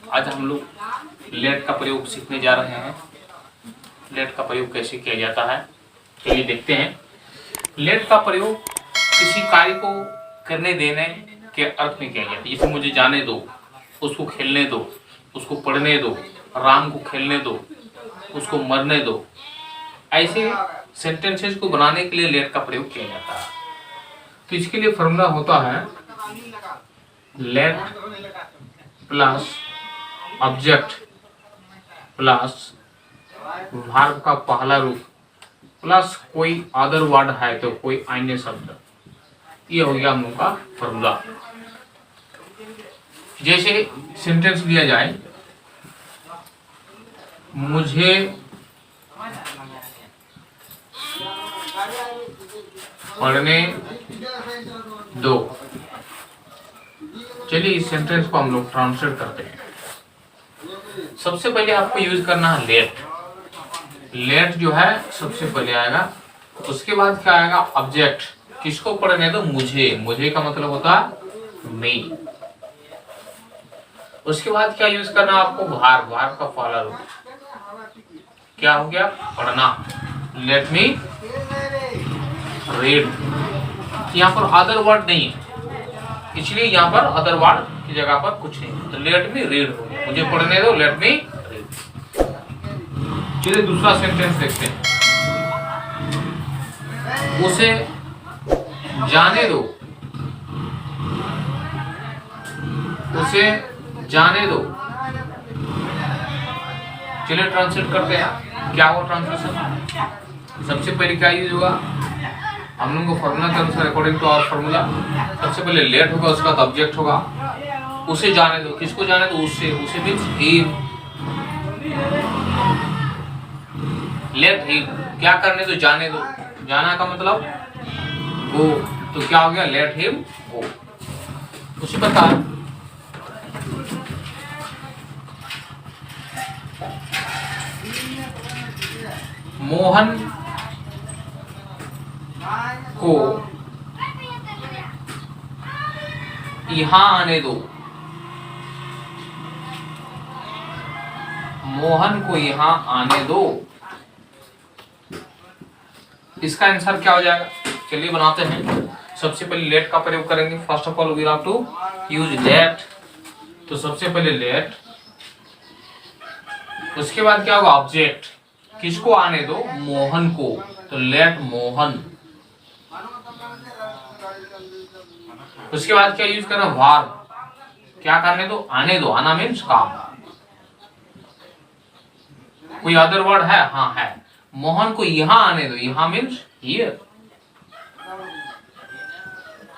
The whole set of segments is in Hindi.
आज हम लोग लेट का प्रयोग सीखने जा रहे हैं। लेट का प्रयोग कैसे किया जाता है चलिए देखते हैं। लेट का प्रयोग किसी कार्य को करने देने के अर्थ में किया जाता है। जैसे मुझे जाने दो, उसको खेलने दो, उसको पढ़ने दो, राम को खेलने दो, उसको मरने दो। ऐसे सेंटेंसेस को बनाने के लिए लेट का प्रयोग किया जाता है। तो इसके लिए फॉर्मूला होता है late plus object plus verb का पहला रूप प्लस कोई अदर वर्ड है तो कोई अन्य शब्द। ये हो गया हम लोग का फॉर्मूला। जैसे सेंटेंस दिया जाए, मुझे पढ़ने दो। चलिए इस सेंटेंस को हम लोग ट्रांसलेट करते हैं। सबसे पहले आपको यूज करना है लेट। लेट जो है सबसे पहले आएगा, उसके बाद क्या आएगा ऑब्जेक्ट। किसको पढ़ने दो? मुझे। मुझे का मतलब होता है मी। उसके बाद क्या यूज करना आपको? भार। भार का पहला रूप क्या हो गया? पढ़ना। Let me read. यहाँ पर अदर वर्ड नहीं है, इसलिए यहाँ पर अदर वर्ड की जगह पर कुछ नहीं, तो लेट मी रीड हो गया। मुझे पढ़ने दो, लेट मी रीड। चलिए दूसरा सेंटेंस देखते हैं। उसे जाने दो। उसे जाने दो। चलिए ट्रांसलेट करते हैं। क्या हुआ ट्रांसलेशन? सबसे पहले क्या यूज होगा? हम लोग को फॉर्मूला के अनुसार अकॉर्डिंग टू आवर फॉर्मूला सबसे पहले लेट होगा, उसका ऑब्जेक्ट होगा। उसे जाने दो। किसको जाने दो? उससे। उसे मीन्स हिम। Let him. क्या करने दो? जाने दो। जाना का मतलब गो, तो क्या हो गया? Let him go. उसी प्रकार मोहन को यहाँ आने दो। मोहन को यहाँ आने दो। इसका आंसर क्या हो जाएगा? चलिए बनाते हैं। सबसे पहले लेट का प्रयोग करेंगे। First of all we have to use let. तो सबसे पहले लेट, उसके बाद क्या होगा? ऑब्जेक्ट। किसको आने दो? मोहन को, तो लेट मोहन। उसके बाद क्या यूज करना? वर्ब। क्या करने दो? आने दो। आना मीन्स काम। कोई अदर वर्ड है? हाँ है। मोहन को यहाँ आने दो। यहाँ मीन्स हियर।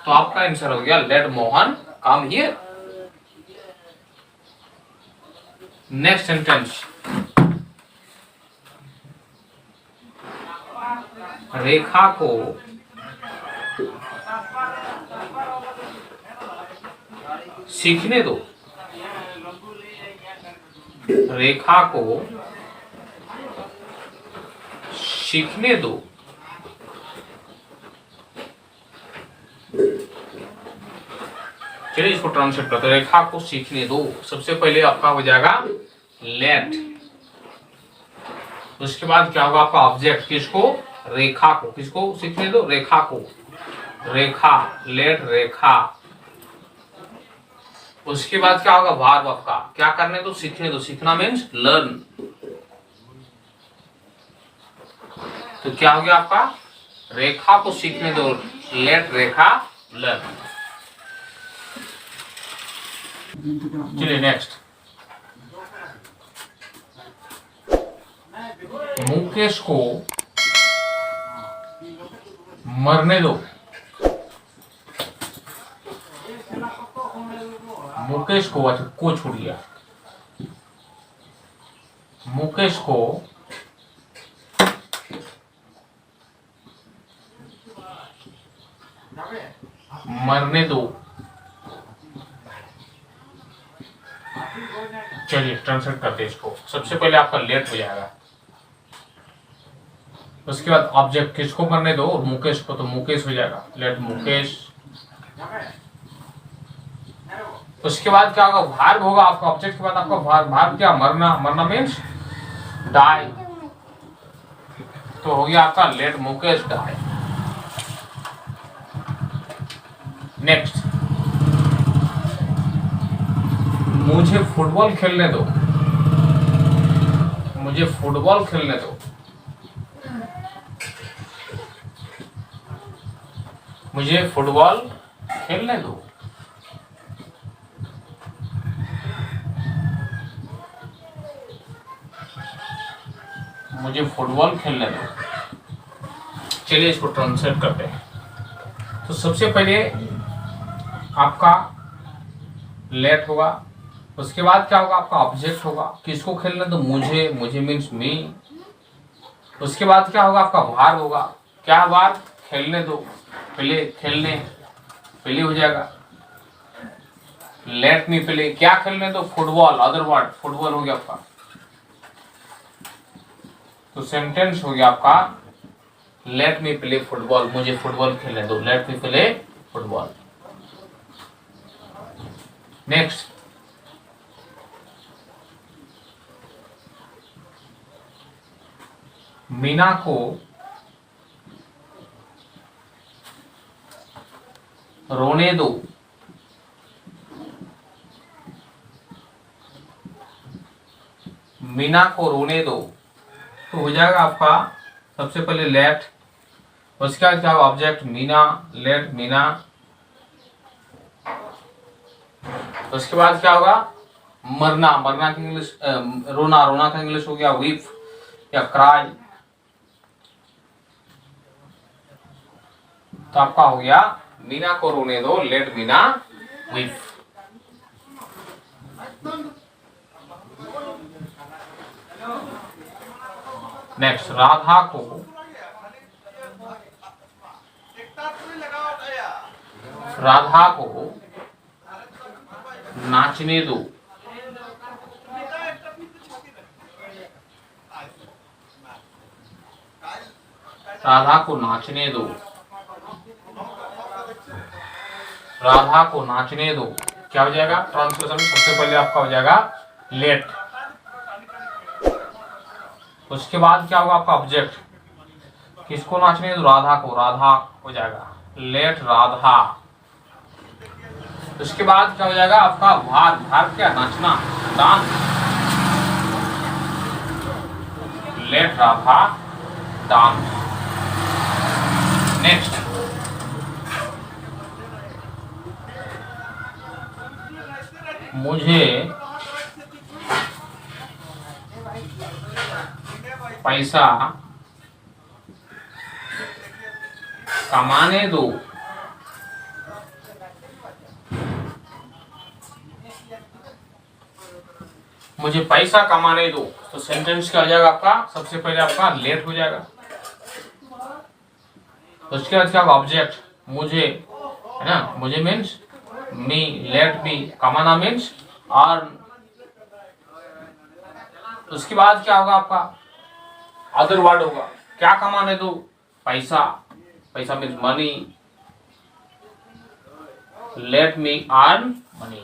तो आपका आंसर हो गया let Mohan come here. Next sentence, Rekha को सीखने दो। रेखा को सीखने दो। चलिए इसको ट्रांसलेट करते हैं। रेखा को सीखने दो। सबसे पहले आपका हो जाएगा लेट। उसके बाद क्या होगा आपका? ऑब्जेक्ट। किसको? रेखा को। किसको सीखने दो? रेखा को। रेखा, लेट रेखा। उसके बाद क्या होगा? वर्ब आपका। क्या करने दो? सीखने दो। सीखना मीन्स लर्न। तो क्या हो गया आपका? रेखा को सीखने दो, लेट रेखा लर्न। चलिए नेक्स्ट, मुकेश को मरने दो। मुकेश को, अच्छा को छोड़ दिया। मुकेश को मरने दो। चलिए ट्रांसलेट करते हैं इसको। सबसे पहले आपका लेट हो जाएगा, उसके बाद ऑब्जेक्ट। किसको मरने दो? मुकेश को, तो मुकेश हो जाएगा लेट मुकेश। उसके बाद क्या होगा, वर्ब होगा आपका, ऑब्जेक्ट के बाद आपका वर्ब क्या, मरना, मरना मीन्स डाई। तो हो गया आपका लेट मुकेश डाई। नेक्स्ट, मुझे फुटबॉल खेलने दो, मुझे फुटबॉल खेलने दो, मुझे फुटबॉल खेलने दो। मुझे फुटबॉल खेलने दो। चलिए इसको ट्रांसलेट करते हैं। तो सबसे पहले आपका लेट होगा, उसके बाद क्या होगा, आपका ऑब्जेक्ट होगा, किसको खेलने दो, मुझे, मुझे मीन्स मी। उसके बाद क्या होगा, आपका वर्ब होगा, क्या वर्ब, खेलने दो, पहले खेलने, पहले हो जाएगा। लेट मी, पहले क्या खेलने दो, फुटबॉल, अदर वर्ड, फुटबॉल हो गया आपका। तो सेंटेंस हो गया आपका लेट मी प्ले फुटबॉल, मुझे फुटबॉल खेलने दो, let me play football. Next, Meena को रोने दो, मीना को रोने दो। तो हो जाएगा आपका सबसे पहले लेट, उसके बाद क्या होगा, ऑब्जेक्ट मीना, लेट मीना। उसके बाद क्या होगा, मरना, मरना का इंग्लिश, रोना, रोना का इंग्लिश हो गया वीप या क्राई। तो आपका हो गया मीना को रोने दो, let Meena weep. Next, Radha को राधा को नाचने दो, राधा को नाचने दो, राधा को नाचने दो। क्या हो जाएगा ट्रांसलेशन, सबसे पहले आपका हो जाएगा लेट, उसके बाद क्या होगा आपका ऑब्जेक्ट, किसको नाचने दो, राधा को, राधा हो जाएगा लेट राधा। उसके बाद क्या हो जाएगा आपका भार, भार क्या, नाचना, dance, let Radha dance. Next, मुझे पैसा कमाने दो, मुझे पैसा कमाने दो। तो सेंटेंस क्या हो जाएगा आपका, सबसे पहले आपका लेट हो जाएगा, उसके बाद क्या होगा ऑब्जेक्ट, मुझे, है ना, मुझे मीन्स मी, लेट मी, कमाना मीन्स अर्न। उसके बाद क्या होगा आपका अदर वर्ड होगा, क्या कमाने दो, पैसा, पैसा means money, let me earn money.